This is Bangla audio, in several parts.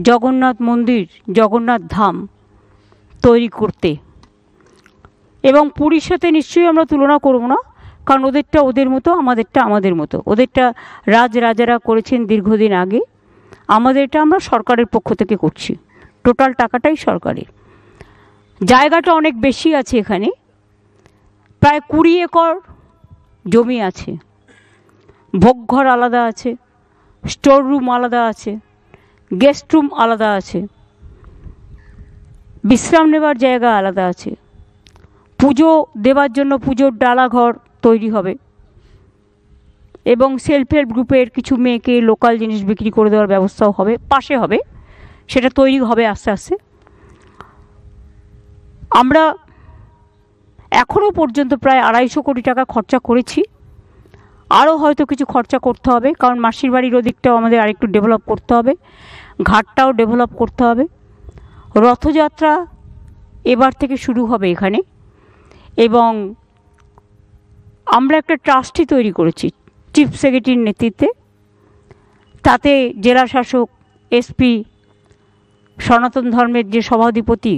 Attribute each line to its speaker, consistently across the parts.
Speaker 1: জগন্নাথ মন্দির, জগন্নাথ ধাম তৈরি করতে। এবং পুরীর সাথে নিশ্চয়ই আমরা তুলনা করব না, কারণ ওদেরটা ওদের মতো, আমাদেরটা আমাদের মতো। ওদেরটা রাজারা করেছেন দীর্ঘদিন আগে, আমাদেরটা আমরা সরকারের পক্ষ থেকে করছি, টোটাল টাকাটাই সরকারের। জায়গাটা অনেক বেশি আছে, এখানে প্রায় 20 একর জমি আছে, ভোগঘর আলাদা আছে, স্টোর রুম আলাদা আছে, গেস্ট রুম আলাদা আছে, বিশ্রাম নেবার জায়গা আলাদা আছে, পুজো দেবার জন্য পুজোর ডালাঘর তৈরি হবে, এবং সেলফ হেল্প গ্রুপের কিছু মেয়েকে লোকাল জিনিস বিক্রি করে দেওয়ার ব্যবস্থাও হবে, পাশে হবে, সেটা তৈরি হবে আস্তে আস্তে। আমরা এখনও পর্যন্ত প্রায় 250 কোটি টাকা খরচা করেছি, আরও হয়তো কিছু খরচা করতে হবে, কারণ মাসির বাড়ির ওদিকটাও আমাদের আরেকটু ডেভেলপ করতে হবে, ঘাটটাও ডেভেলপ করতে হবে। রথযাত্রা এবার থেকে শুরু হবে এখানে, এবং আমরা একটা ট্রাস্টি তৈরি করেছি চিফ সেক্রেটারির নেতৃত্বে। তাতে জেলা শাসক, এসপি, সনাতন ধর্মের যে সভাধিপতি,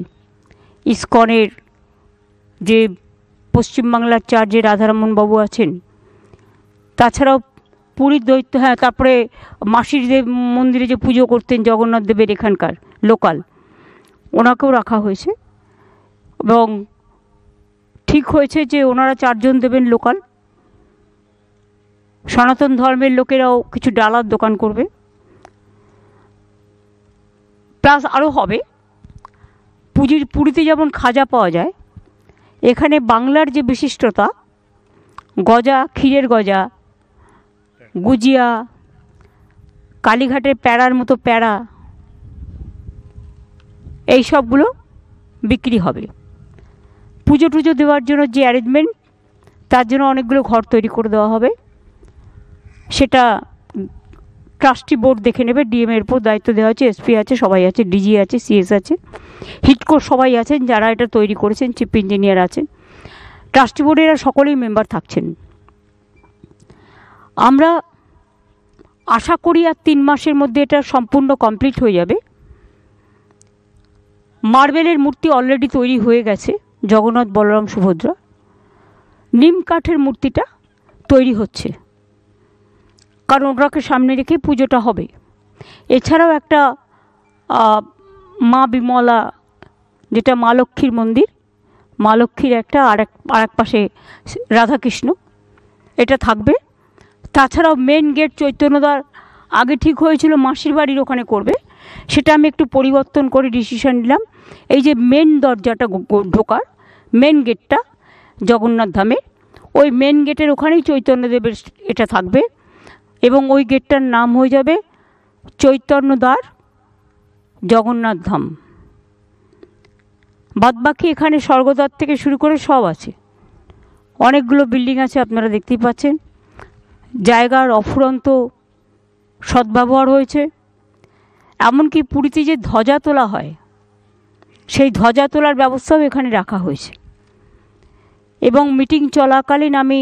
Speaker 1: ইসকনের যে পশ্চিমবাংলার চার্জে রাধারমণ বাবু আছেন, তাছাড়াও পুরীর দৈত্য, হ্যাঁ, তারপরে মাসির দেব মন্দিরে যে পুজো করতেন জগন্নাথ দেবের এখানকার লোকাল, ওনাকেও রাখা হয়েছে। এবং ঠিক হয়েছে যে ওনারা 4 জন দেবেন লোকাল। সনাতন ধর্মের লোকেরাও কিছু ডালার দোকান করবে, প্লাস আরও হবে। পুরীতে যেমন খাজা পাওয়া যায়, এখানে বাংলার যে বিশিষ্টতা, গজা, ক্ষীরের গজা, গুজিয়া, কালীঘাটের প্যাড়ার মতো প্যাড়া, এই সবগুলো বিক্রি হবে। পুজো টুজো দেওয়ার জন্য যে অ্যারেঞ্জমেন্ট, তার জন্য অনেকগুলো ঘর তৈরি করে দেওয়া হবে, সেটা ট্রাস্টি বোর্ড দেখে নেবে। ডিএমের উপর দায়িত্ব দেওয়া আছে, এসপি আছে, সবাই আছে, ডিজি আছে, সিএস আছে, হিটকোর সবাই আছেন যারা এটা তৈরি করেছেন, চিফ ইঞ্জিনিয়ার আছেন, ট্রাস্টি বোর্ডের সকলেই মেম্বার থাকছেন। আমরা আশা করি আর 3 মাসের মধ্যে এটা সম্পূর্ণ কমপ্লিট হয়ে যাবে। মার্বেলের মূর্তি অলরেডি তৈরি হয়ে গেছে, জগন্নাথ, বলরাম, সুভদ্রা। নিম কাঠের মূর্তিটা তৈরি হচ্ছে, কারণ ওটাকে সামনে রেখে পুজোটা হবে। এছাড়াও একটা মা বিমলা, যেটা মা লক্ষ্মীর মন্দির, মা লক্ষ্মীর একটা আর এক পাশে রাধাকৃষ্ণ, এটা থাকবে। তাছাড়াও মেন গেট চৈতন্যদার আগে ঠিক হয়েছিল মাসির বাড়ির ওখানে করবে, সেটা আমি একটু পরিবর্তন করে ডিসিশন নিলাম। এই যে মেন দরজাটা ঢোকার মেন গেটটা জগন্নাথ ধামে, ওই মেন গেটের ওখানেই চৈতন্যদেবের এটা থাকবে, এবং ওই গেটটার নাম হয়ে যাবে চৈতন্যদ্বার জগন্নাথ ধাম। বাদবাকি এখানে স্বর্গদ্বার থেকে শুরু করে সব আছে, অনেকগুলো বিল্ডিং আছে, আপনারা দেখতেই পাচ্ছেন। জায়গার অফুরন্ত সদ্ব্যবহার হয়েছে। এমনকি পুরীতে যে ধ্বজা তোলা হয়, সেই ধ্বজা তোলার ব্যবস্থাও এখানে রাখা হয়েছে। এবং মিটিং চলাকালীন আমি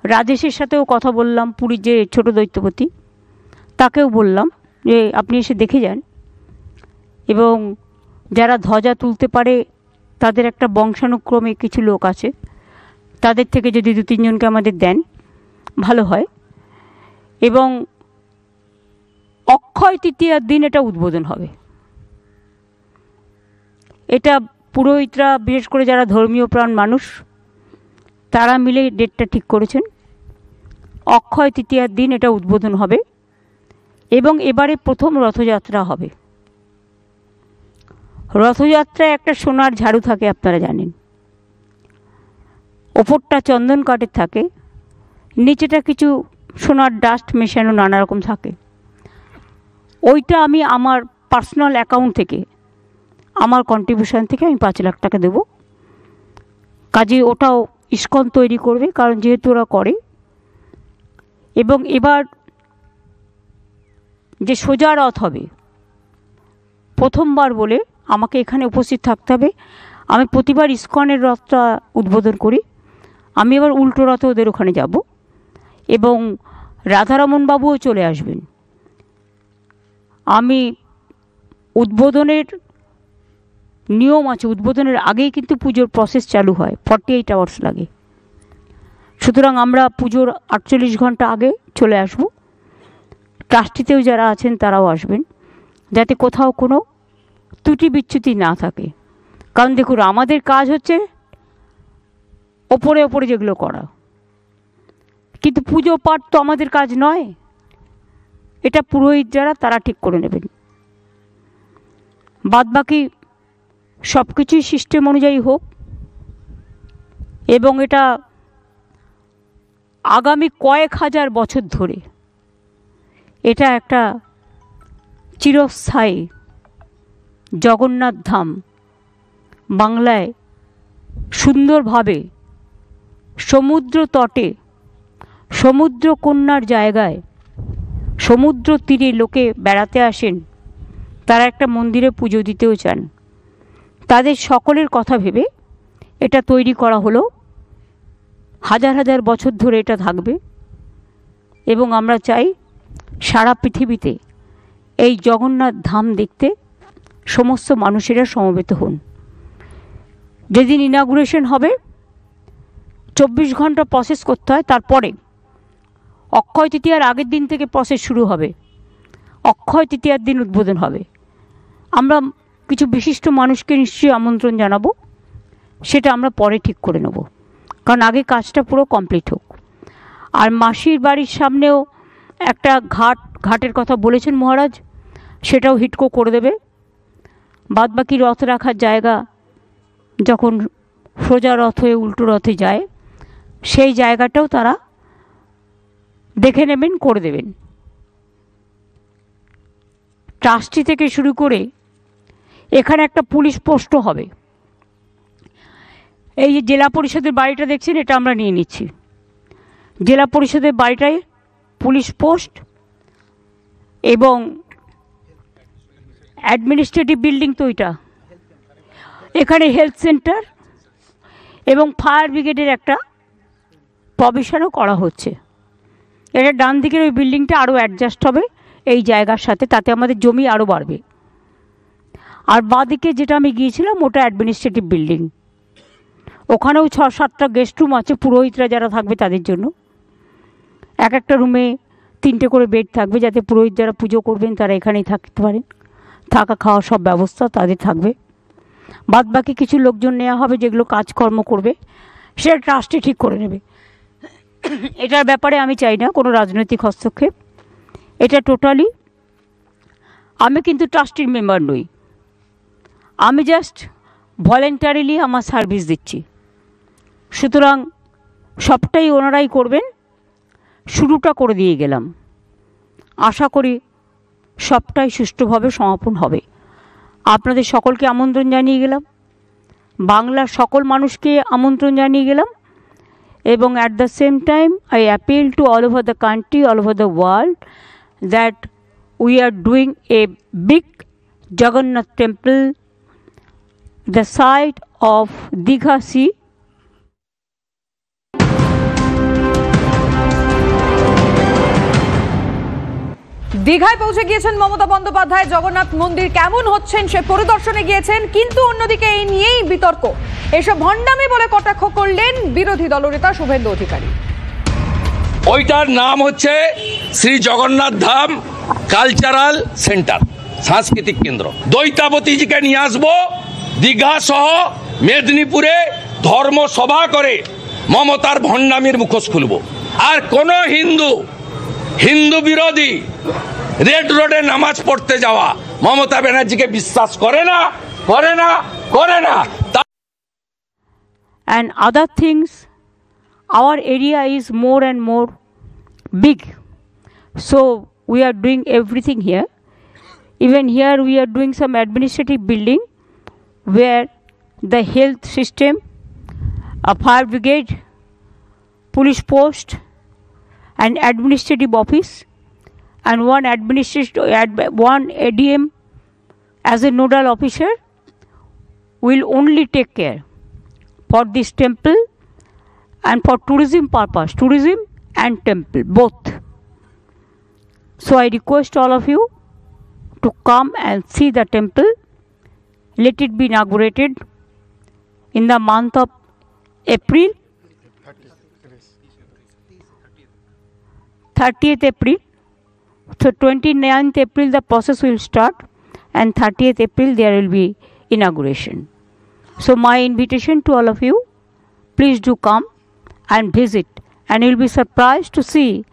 Speaker 1: রাজেশের সাথেও কথা বললাম, পুরীর যে ছোট দৈত্যপতি, তাকেও বললাম যে আপনি এসে দেখে যান, এবং যারা ধ্বজা তুলতে পারে তাদের একটা বংশানুক্রমে কিছু লোক আছে, তাদের থেকে যদি 2-3 জনকে আমাদের দেন ভালো হয়। এবং অক্ষয় তৃতীয়ার দিন এটা উদ্বোধন হবে। এটা পুরোহিতরা, বিশেষ করে যারা ধর্মীয় প্রাণ মানুষ, তারা মিলে ডেটটা ঠিক করেছেন। অক্ষয় তৃতীয়ার দিন এটা উদ্বোধন হবে, এবং এবারে প্রথম রথযাত্রা হবে। রথযাত্রায় একটা সোনার ঝাড়ু থাকে, আপনারা জানেন, ওপরটা চন্দন কাঠের থাকে, নিচেটা কিছু সোনার ডাস্ট মেশানো নানা রকম থাকে। ওইটা আমি আমার পার্সোনাল অ্যাকাউন্ট থেকে, আমার কন্ট্রিবিউশন থেকে আমি 5 লাখ টাকা দেব। কাজে ওটাও ইস্কন তৈরি করবে, কারণ যেহেতু ওরা করে। এবং এবার যে সোজা রথ হবে, প্রথমবার বলে আমাকে এখানে উপস্থিত থাকতে হবে। আমি প্রতিবার ইস্কনের রথটা উদ্বোধন করি, আমি এবার উল্টো রথে ওদের ওখানে যাব, এবং রাধারমণ বাবুও চলে আসবেন। আমি উদ্বোধনের নিয়ম আছে, উদ্বোধনের আগেই কিন্তু পুজোর প্রসেস চালু হয়, 48 আওয়ার্স লাগে। সুতরাং আমরা পুজোর 48 ঘন্টা আগে চলে আসব। ট্রাস্টিতেও যারা আছেন তারাও আসবেন, যাতে কোথাও কোনো ত্রুটি বিচ্যুতি না থাকে। কারণ দেখুন, আমাদের কাজ হচ্ছে ওপরে ওপরে যেগুলো করা, কিন্তু পুজো পাঠ তো আমাদের কাজ নয়। এটা পুরোহিত যারা তারা ঠিক করে নেবেন। বাদবাকি সব কিছুই সিস্টেম অনুযায়ী হোক, এবং এটা আগামী কয়েক হাজার বছর ধরে এটা একটা চিরস্থায়ী জগন্নাথ ধাম বাংলায় সুন্দরভাবে সমুদ্র তটে, সমুদ্র কন্যার জায়গায়, সমুদ্র তীরে লোকে বেড়াতে আসেন, তারা একটা মন্দিরে পুজো দিতেও চান। তাদের সকলের কথা ভেবে এটা তৈরি করা হলো। হাজার হাজার বছর ধরে এটা থাকবে, এবং আমরা চাই সারা পৃথিবীতে এই জগন্নাথ ধাম দেখতে সমস্ত মানুষেরা সমবেত হন। যেদিন ইনাগুরেশন হবে 24 ঘন্টা প্রসেস করতে হয়, তারপরে অক্ষয় তৃতীয়ার আগের দিন থেকে প্রসেস শুরু হবে, অক্ষয় তৃতীয়ার দিন উদ্বোধন হবে। আমরা কিছু বিশিষ্ট মানুষকে নিশ্চয়ই আমন্ত্রণ জানাবো, সেটা আমরা পরে ঠিক করে নেব, কারণ আগে কাজটা পুরো কমপ্লিট হোক। আর মাসির বাড়ির সামনেও একটা ঘাটের কথা বলেছেন মহারাজ, সেটাও হিটকো করে দেবে। বাদবাকি রথ রাখার জায়গা যখন সোজা রথ হয়ে উল্টো রথে যায়, সেই জায়গাটাও তারা দেখে নেবেন, করে দেবেন। ট্রাস্টি থেকে শুরু করে এখানে একটা পুলিশ পোস্টও হবে। এই যে জেলা পরিষদের বাড়িটা দেখছেন, এটা আমরা নিয়ে নিচ্ছি। জেলা পরিষদের বাড়িটায় পুলিশ পোস্ট এবং অ্যাডমিনিস্ট্রেটিভ বিল্ডিং তো ওইটা, এখানে হেলথ সেন্টার এবং ফায়ার ব্রিগেডের একটা প্রভিশনও করা হচ্ছে। এটা ডান দিকের ওই বিল্ডিংটা আরও অ্যাডজাস্ট হবে এই জায়গার সাথে, তাতে আমাদের জমি আরও বাড়বে। আর বাঁদিকে যেটা আমি গিয়েছিলাম ওটা অ্যাডমিনিস্ট্রেটিভ বিল্ডিং, ওখানেও 6-7টা গেস্ট রুম আছে পুরোহিতরা যারা থাকবে তাদের জন্য। এক একটা রুমে 3টে করে বেড থাকবে, যাতে পুরোহিত যারা পুজো করবেন তারা এখানেই থাকতে পারেন, থাকা খাওয়া সব ব্যবস্থা তাদের থাকবে। বাদবাকি কিছু লোকজন নেওয়া হবে যেগুলো কাজকর্ম করবে, সেটা ট্রাস্টে ঠিক করে নেবে। এটার ব্যাপারে আমি চাই না কোনো রাজনৈতিক হস্তক্ষেপ। এটা টোটালি, আমি কিন্তু ট্রাস্টির মেম্বার নই, আমি জাস্ট ভলেন্টারিলি আমার সার্ভিস দিচ্ছি। সুতরাং সবটাই ওনারাই করবেন, শুরুটা করে দিয়ে গেলাম। আশা করি সবটাই সুষ্ঠুভাবে সমাপন হবে। আপনাদের সকলকে আমন্ত্রণ জানিয়ে গেলাম, বাংলার সকল মানুষকে আমন্ত্রণ জানিয়ে গেলাম, এবং at the same time I appeal to all over the country, all over the world, that we are doing a big Jagannath temple, the site of Digha Sea.
Speaker 2: দীঘায় পৌঁছে গিয়েছেন মমতা বন্দ্যোপাধ্যায়। জগন্নাথ মন্দির কেমন হচ্ছেন সে পরিদর্শনে গিয়েছেন, কিন্তু অন্যদিকে এই নিয়েই বিতর্ক। এসব ভণ্ডামি বলে কটাক্ষ করলেন বিরোধী দলনেতা শুভেন্দু অধিকারী।
Speaker 3: ওইটার নাম হচ্ছে শ্রী জগন্নাথ ধাম কালচারাল সেন্টার, সাংস্কৃতিক কেন্দ্র। দৈতাবতীজিকে নিয়ে আসবো, দীঘা সহ মেদিনীপুরে ধর্মসভা করে মমতার ভণ্ডামির মুখোশ খুলব। আর কোন হিন্দু বিরোধী রেড রোডে নামাজ পড়তে যাওয়া মমতা ব্যানার্জিকে বিশ্বাস করে না।
Speaker 1: And other things, our area is more and more big, so we are doing everything here. Even here we are doing some administrative building where the health system, a fire brigade, police post, an administrative office, and one ADM as a nodal officer will only take care for this temple and for tourism purpose, tourism and temple both. So I request all of you to come and see the temple. Let it be inaugurated in the month of April, 30th April. So 29th April the process will start, and 30th April there will be inauguration. So my invitation to all of you, please do come and visit, and you will be surprised to see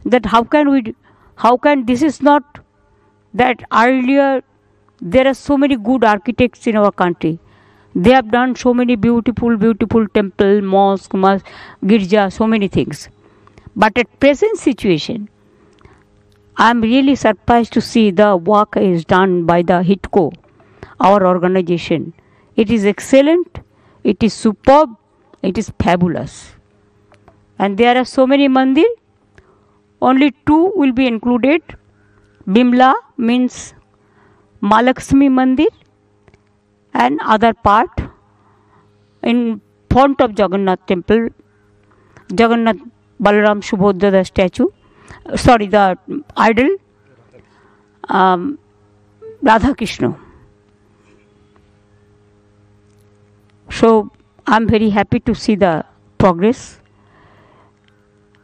Speaker 1: that how can this is not that earlier there are so many good architects in our country. They have done so many beautiful temple, mosque, girja, so many things. But at present situation, I am really surprised to see the work is done by the HITCO, our organization. It is excellent, it is superb, it is fabulous. And there are so many mandir, only 2 will be included. Bimla means Malakshmi Mandir, and other part in front of Jagannath temple, Jagannath Balaram Subhadra the statue, the idol, Radha Krishna. So I am very happy to see the progress,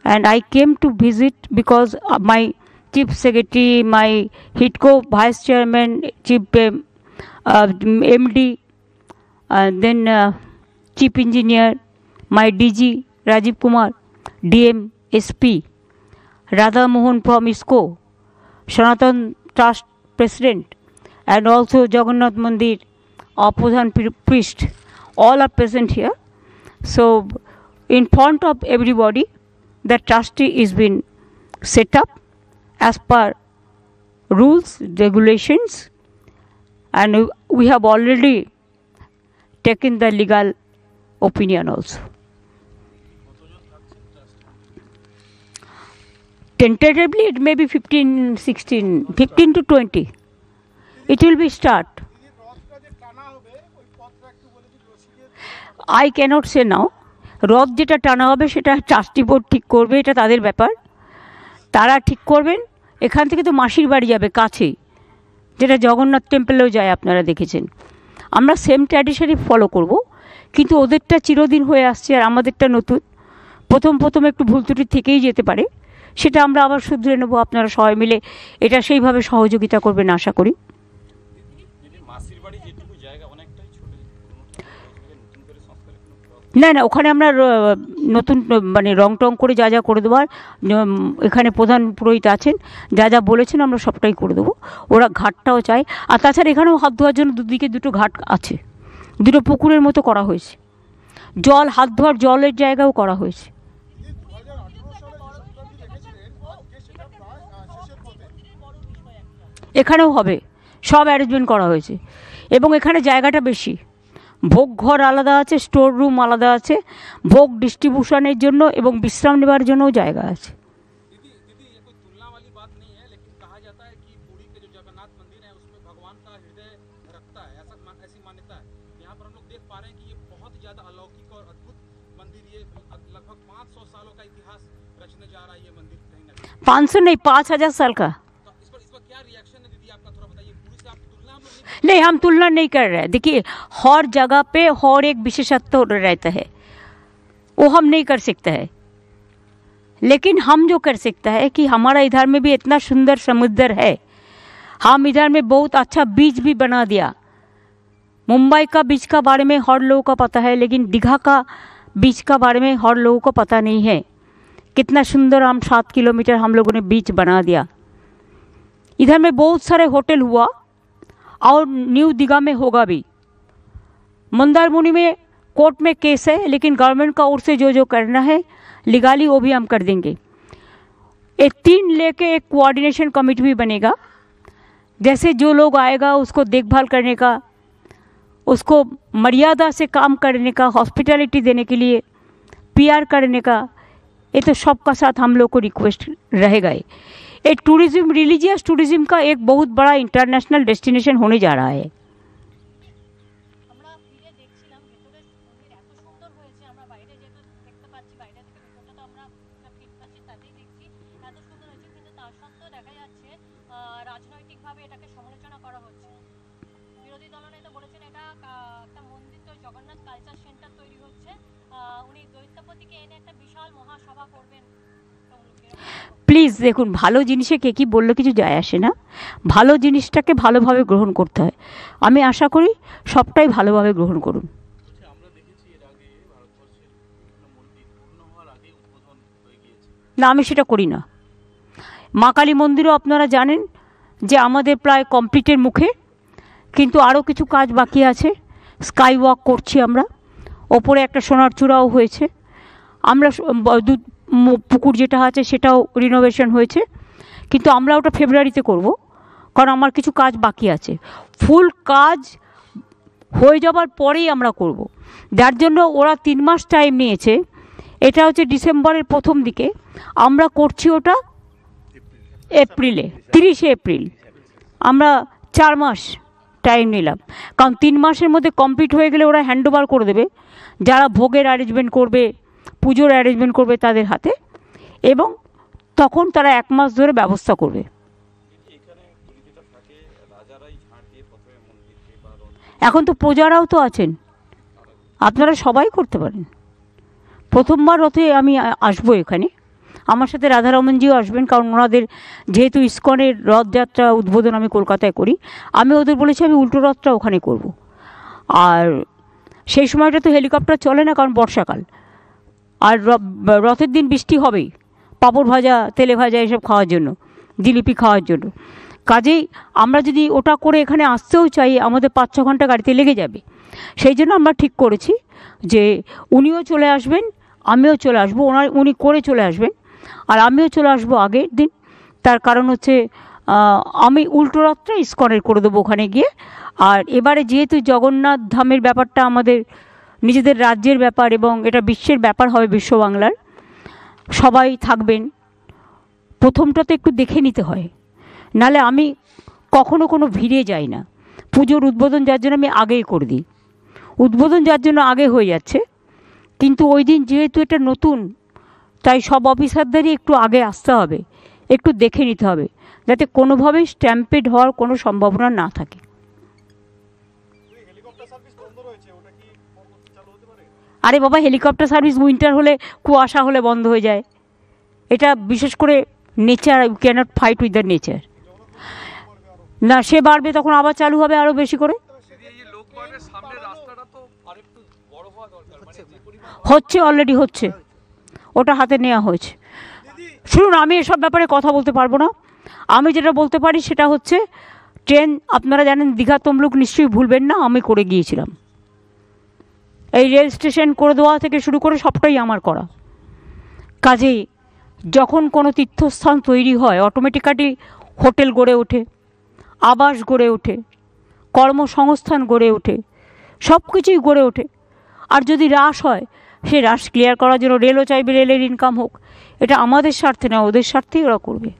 Speaker 1: and I came to visit because my Chief Secretary, my HITCO Vice Chairman, Chief MD, then Chief Engineer, my DG Rajiv Kumar, DM SP, Radha Mohan from ISKCO, Sanatan Trust President, and also Jagannath Mandir Pradhan Priest, all are present here. So in front of everybody, the trustee is been set up as per rules, regulations, and we have already taken the legal opinion also. Tentatively it may be 15 to 20. It will be start. I cannot say now. রথ যেটা টানা হবে সেটা ট্রাস্টি বোর্ড ঠিক করবে, এটা তাদের ব্যাপার, তারা ঠিক করবেন। এখান থেকে তো মাসির বাড়ি যাবে কাছেই, যেটা জগন্নাথ টেম্পলেও যায়, আপনারা দেখেছেন। আমরা সেম ট্র্যাডিশনই ফলো করব, কিন্তু ওদেরটা চিরদিন হয়ে আসছে আর আমাদেরটা নতুন। প্রথম একটু ভুল ত্রুটি থেকেই যেতে পারে, সেটা আমরা আবার শুধরে নেব। আপনারা সবাই মিলে এটা সেইভাবে সহযোগিতা করবেন আশা করি। না ওখানে আমরা নতুন মানে রং টং করে যা যা করে দেওয়ার, এখানে প্রধান পুরোহিত আছেন, যা বলেছেন আমরা সবটাই করে দেবো। ওরা ঘাটটাও চায়, আর তাছাড়া এখানেও হাত ধোয়ার জন্য দুদিকে 2টো ঘাট আছে, 2টো পুকুরের মতো করা হয়েছে, হাত ধোয়ার জলের জায়গাও করা হয়েছে। এখানেও হবে, সব অ্যারেঞ্জমেন্ট করা হয়েছে, এবং এখানে জায়গাটা বেশি। ভোগ ঘর আলাদা আছে, স্টোর রুম আলাদা আছে, ভোগ ডিস্ট্রিবিউশনের জন্য এবং বিশ্রাম নেবার জন্যও জায়গা আছে। नहीं 5,000 साल का। नहीं, हम तुलना नहीं कर रहे हैं। देखिए, हर जगह पे हर एक विशेषत्व रहता है, वो हम नहीं कर सकते हैं। लेकिन हम जो कर सकता है कि हमारा इधर में भी इतना सुंदर समुद्र है, हम इधर में बहुत अच्छा बीच भी बना दिया। मुंबई का बीच का बारे में हर लोगों को पता है, लेकिन दीघा का बीच का बारे में हर लोगों को पता नहीं है। कितना सुंदर हम 7 किलोमीटर हम लोगों ने बीच बना दिया। इधर में बहुत सारे होटल हुआ और न्यू दीघा में होगा भी। मंदारमुनि में कोर्ट में केस है, लेकिन गवर्नमेंट का ओर से जो करना है लीगली वो भी हम कर देंगे। एक 3 लेके एक कोऑर्डिनेशन कमेटी भी बनेगा, जैसे जो लोग आएगा उसको देखभाल करने का, उसको मर्यादा से काम करने का, हॉस्पिटैलिटी देने के लिए, पीआर करने का, ये तो सबका साथ हम लोग को रिक्वेस्ट रहेगा। ये टूरिज्म, रिलीजियस टूरिज्म का एक बहुत बड़ा इंटरनेशनल डेस्टिनेशन होने जा रहा है।
Speaker 4: রাজনৈতিকভাবে এটাকে
Speaker 1: প্লিজ দেখুন, ভালো জিনিসে কে কী বললে কিছু যায় আসে না। ভালো জিনিসটাকে ভালোভাবে গ্রহণ করতে হয়। আমি আশা করি সবটাই ভালোভাবে গ্রহণ করুন। না, আমি সেটা করি না। মা কালী মন্দিরও আপনারা জানেন যে আমাদের প্রায় কমপ্লিটের মুখে, কিন্তু আরও কিছু কাজ বাকি আছে। স্কাই ওয়াক করছি আমরা, ওপরে একটা সোনার চূড়াও হয়েছে। আমরা পুকুর যেটা আছে সেটাও রিনোভেশন হয়েছে, কিন্তু আমরা ওটা ফেব্রুয়ারিতে করব, কারণ আমার কিছু কাজ বাকি আছে। ফুল কাজ হয়ে যাবার পরেই আমরা করব। যার জন্য ওরা 3 মাস টাইম নিয়েছে। এটা হচ্ছে ডিসেম্বরের প্রথম দিকে, আমরা করছি ওটা এপ্রিলে, 30শে এপ্রিল। আমরা 4 মাস টাইম নিলাম, কারণ 3 মাসের মধ্যে কমপ্লিট হয়ে গেলে ওরা হ্যান্ড ওভার করে দেবে যারা ভোগের অ্যারেঞ্জমেন্ট করবে, পুজোর অ্যারেঞ্জমেন্ট করবে তাদের হাতে, এবং তখন তারা 1 মাস ধরে ব্যবস্থা করবে। এখন তো প্রজারাও তো আছেন, আপনারা সবাই করতে পারেন। প্রথমবার রথে আমি আসবো এখানে, আমার সাথে রাধারমনজিও আসবেন, কারণ ওনাদের যেহেতু ইসকনের রথযাত্রা উদ্বোধন আমি কলকাতায় করি, আমি ওদের বলেছি আমি উল্টো রথটা ওখানে করব। আর সেই সময়টা তো হেলিকপ্টার চলে না, কারণ বর্ষাকাল, আর রথের দিন বৃষ্টি হবেই, পাঁপড় ভাজা, তেলে ভাজা এসব খাওয়ার জন্য, জিলিপি খাওয়ার জন্য। কাজেই আমরা যদি ওটা করে এখানে আসতেও চাই, আমাদের 5-6 ঘন্টা গাড়িতে লেগে যাবে। সেই জন্য আমরা ঠিক করেছি যে উনিও চলে আসবেন, আমিও চলে আসবো। উনি করে চলে আসবেন, আর আমিও চলে আসবো আগের দিন। তার কারণ হচ্ছে আমি উল্টো রথটা ইসকনের করে দেবো ওখানে গিয়ে। আর এবারে যেহেতু জগন্নাথ ধামের ব্যাপারটা আমাদের নিজেদের রাজ্যের ব্যাপার, এবং এটা বিশ্বের ব্যাপার হবে, বিশ্ব বাংলার, সবাই থাকবেন। প্রথমটা তো একটু দেখে নিতে হয়, নালে আমি কখনো কোনো ভিড়ে যাই না। পুজোর উদ্বোধন যার জন্য আমি আগেই করে দিই, উদ্বোধন যার জন্য আগে হয়ে যাচ্ছে। কিন্তু ওই দিন যেহেতু এটা নতুন, তাই সব অফিসারদেরই একটু আগে আসতে হবে, একটু দেখে নিতে হবে, যাতে কোনোভাবেই স্ট্যাম্পেড হওয়ার কোনো সম্ভাবনা না থাকে। আরে বাবা, হেলিকপ্টার সার্ভিস উইন্টার হলে, কুয়াশা হলে বন্ধ হয়ে যায়। এটা বিশেষ করে nature, you cannot fight with the nature. না, সে বাড়বে, তখন আবার চালু হবে আরও বেশি করে। হচ্ছে, অলরেডি হচ্ছে, ওটা হাতে নেওয়া হয়েছে। শুনুন, আমি এসব ব্যাপারে কথা বলতে পারবো না। আমি যেটা বলতে পারি সেটা হচ্ছে, ট্রেন আপনারা জানেন, দীঘা তমলুক নিশ্চয়ই ভুলবেন না, আমি করে গিয়েছিলাম। এই রেল স্টেশন করে দেওয়া থেকে শুরু করে সবটাই আমার করা। কাজেই যখন কোনো তীর্থস্থান তৈরি হয়, অটোমেটিক্যালি হোটেল গড়ে ওঠে, আবাস গড়ে ওঠে, কর্মসংস্থান গড়ে ওঠে, সব কিছুই গড়ে ওঠে। আর যদি হ্রাস হয়, সে হ্রাস ক্লিয়ার করার জন্য রেলও চাইবে, রেলের ইনকাম হোক। এটা আমাদের স্বার্থে না, ওদের স্বার্থেই ওরা করবে।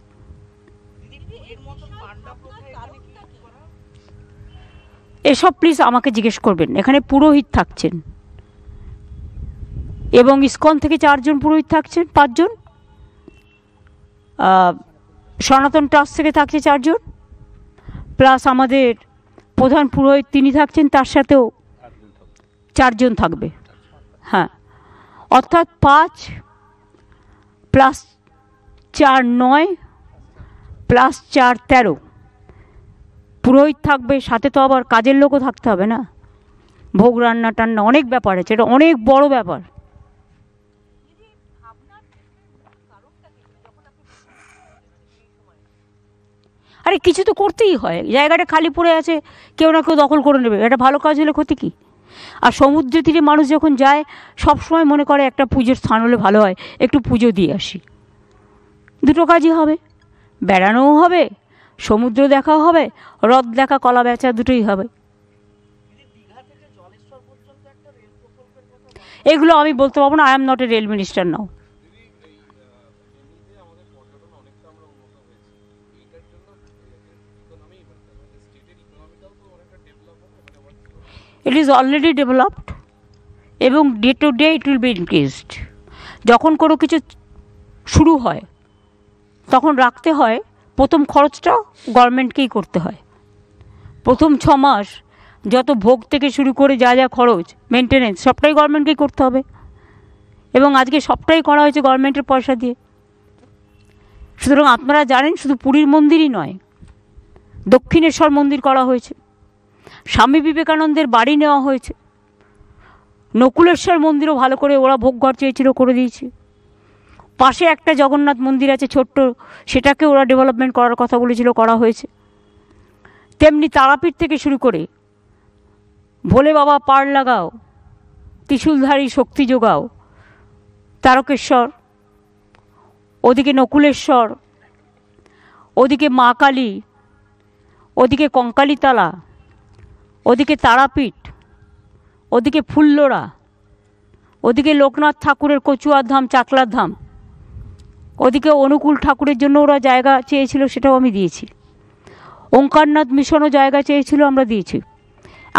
Speaker 1: এসব প্লিজ আমাকে জিজ্ঞেস করবেন। এখানে পুরোহিত থাকছেন, এবং ইসকন থেকে 4 জন পুরোহিত থাকছেন, 5 জন। সনাতন ট্রাস্ট থেকে থাকছে 4 জন, প্লাস আমাদের প্রধান পুরোহিত তিনি থাকছেন, তার সাথেও 4 জন থাকবে। হ্যাঁ, অর্থাৎ 5 + 4 9 + 4 13 পুরোহিত থাকবে। সাথে তো আবার কাজের লোকও থাকতে হবে না, ভোগ রান্না টান্না অনেক ব্যাপার আছে, এটা অনেক বড় ব্যাপার। আরে কিছু তো করতেই হয়, জায়গাটা খালি পড়ে আছে, কেউ না কেউ দখল করে নেবে। এটা ভালো কাজ হলে ক্ষতি কী? আর সমুদ্র তীরে মানুষ যখন যায়, সব সময় মনে করে একটা পুজোর স্থান হলে ভালো হয়, একটু পুজো দিয়ে আসি। দুটো কাজই হবে, বেড়ানোও হবে, সমুদ্র দেখাও হবে, হ্রদ দেখা, কলা বেচা, দুটোই হবে। এগুলো আমি বলতে পারবো না, I am not a rail minister now. It is already developed, এবং day to day it will be increased. যখন কোনো কিছু শুরু হয়, তখন রাখতে হয়, প্রথম খরচটা গভর্নমেন্টকেই করতে হয়। প্রথম 6 মাস যত ভোগ থেকে শুরু করে যা যা খরচ, মেনটেনেন্স, সবটাই গভর্নমেন্টকেই করতে হবে। এবং আজকে সবটাই করা হয়েছে গভর্নমেন্টের পয়সা দিয়ে। সুতরাং আপনারা জানেন শুধু পুরীর মন্দিরই নয়, দক্ষিণেশ্বর মন্দির করা হয়েছে, স্বামী বিবেকানন্দের বাড়ি নেওয়া হয়েছে, নকুলেশ্বর মন্দিরও ভালো করে ওরা ভোগ ঘর চেয়েছিল, করে দিয়েছে। পাশে একটা জগন্নাথ মন্দির আছে ছোট্ট, সেটাকে ওরা ডেভেলপমেন্ট করার কথা বলেছিল, করা হয়েছে। তেমনি তারাপীঠ থেকে শুরু করে ভোলে বাবা পার লাগাও, ত্রিশূলধারী শক্তি যোগাও, তারকেশ্বর, ওদিকে নকুলেশ্বর, ওদিকে মা কালী, ওদিকে কঙ্কালীতলা, ওদিকে তারাপীঠ, ওদিকে ফুল্লরা, ওদিকে লোকনাথ ঠাকুরের কচুয়ার ধাম, চাকলার ধাম, ওদিকে অনুকূল ঠাকুরের জন্য ওরা জায়গা চেয়েছিল, সেটাও আমি দিয়েছি। ওঙ্কারনাথ মিশনও জায়গা চেয়েছিল, আমরা দিয়েছি।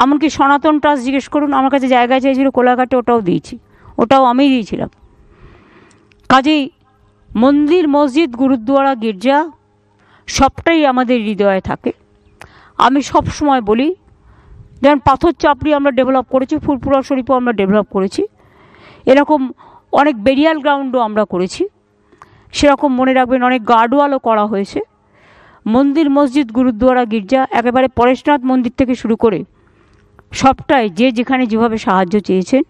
Speaker 1: এমনকি সনাতন ট্রাস্ট জিজ্ঞেস করুন, আমার কাছে জায়গা চেয়েছিল কোলাঘাটে, ওটাও দিয়েছি, ওটাও আমি দিয়েছিলাম। কাজেই মন্দির, মসজিদ, গুরুদ্বারা, গির্জা সবটাই আমাদের হৃদয়ে থাকে। আমি সব সময় বলি, যেমন পাথর চাপড়ি আমরা ডেভেলপ করেছি, ফুরপুরা শরীফও আমরা ডেভেলপ করেছি, এরকম অনেক বেরিয়াল গ্রাউন্ডও আমরা করেছি। সেরকম মনে রাখবেন অনেক গার্ডওয়ালও করা হয়েছে। মন্দির, মসজিদ, গুরুদ্বারা, গির্জা, একেবারে পরেশনাথ মন্দির থেকে শুরু করে সবটাই যে যেখানে যেভাবে সাহায্য চেয়েছেন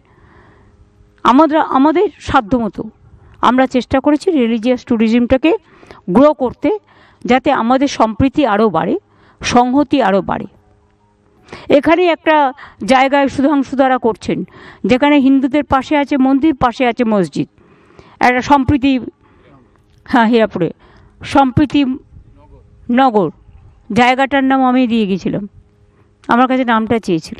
Speaker 1: আমাদের সাধ্যমতো আমরা চেষ্টা করেছি রিলিজিয়াস ট্যুরিজমটাকে গ্রো করতে, যাতে আমাদের সম্প্রীতি আরও বাড়ে, সংহতি আরও বাড়ে। এখানে একটা জায়গায় সুধাংশু দ্বারা করছেন, যেখানে হিন্দুদের পাশে আছে মন্দির, পাশে আছে মসজিদ, একটা সম্প্রীতি, হ্যাঁ হীরাপুরে সম্প্রীতি নগর, জায়গাটার নাম আমি দিয়ে গেছিলাম, আমার কাছে নামটা চেয়েছিল।